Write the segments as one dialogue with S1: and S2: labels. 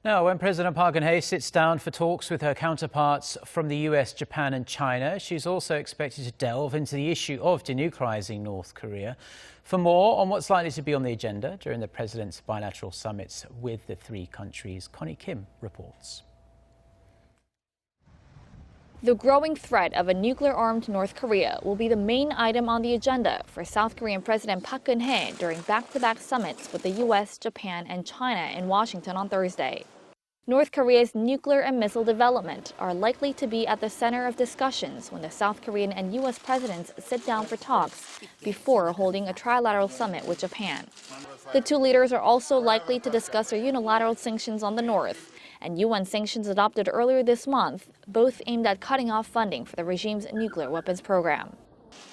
S1: Now, when President Park Geun-hye sits down for talks with her counterparts from the U.S., Japan and China, she's also expected to delve into the issue of denuclearizing North Korea. For more on what's likely to be on the agenda during the president's bilateral summits with the three countries, Connie Kim reports.
S2: The growing threat of a nuclear-armed North Korea will be the main item on the agenda for South Korean President Park Geun-hye during back-to-back summits with the U.S., Japan and China in Washington on Thursday. North Korea's nuclear and missile development are likely to be at the center of discussions when the South Korean and U.S. presidents sit down for talks before holding a trilateral summit with Japan. The two leaders are also likely to discuss their unilateral sanctions on the North and UN sanctions adopted earlier this month, both aimed at cutting off funding for the regime's nuclear weapons program.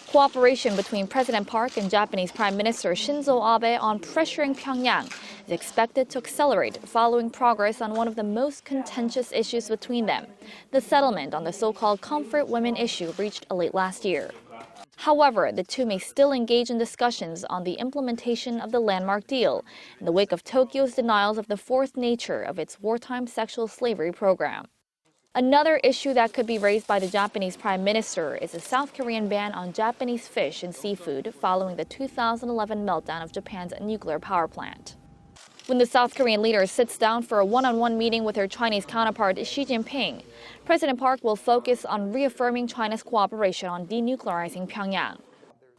S2: Cooperation between President Park and Japanese Prime Minister Shinzo Abe on pressuring Pyongyang is expected to accelerate following progress on one of the most contentious issues between them, the settlement on the so-called comfort women issue reached late last year. However, the two may still engage in discussions on the implementation of the landmark deal in the wake of Tokyo's denials of the forced nature of its wartime sexual slavery program. Another issue that could be raised by the Japanese Prime Minister is a South Korean ban on Japanese fish and seafood following the 2011 meltdown of Japan's nuclear power plant. When the South Korean leader sits down for a one-on-one meeting with her Chinese counterpart Xi Jinping, President Park will focus on reaffirming China's cooperation on denuclearizing Pyongyang.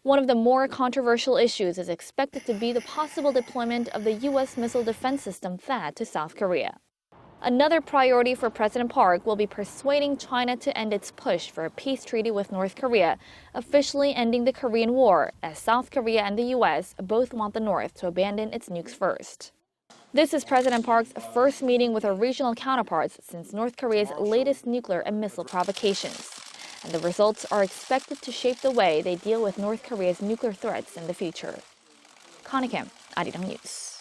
S2: One of the more controversial issues is expected to be the possible deployment of the U.S. missile defense system THAAD to South Korea. Another priority for President Park will be persuading China to end its push for a peace treaty with North Korea, officially ending the Korean War, as South Korea and the U.S. both want the North to abandon its nukes first. This is President Park's first meeting with her regional counterparts since North Korea's latest nuclear and missile provocations. And the results are expected to shape the way they deal with North Korea's nuclear threats in the future. Connie Kim, Arirang News.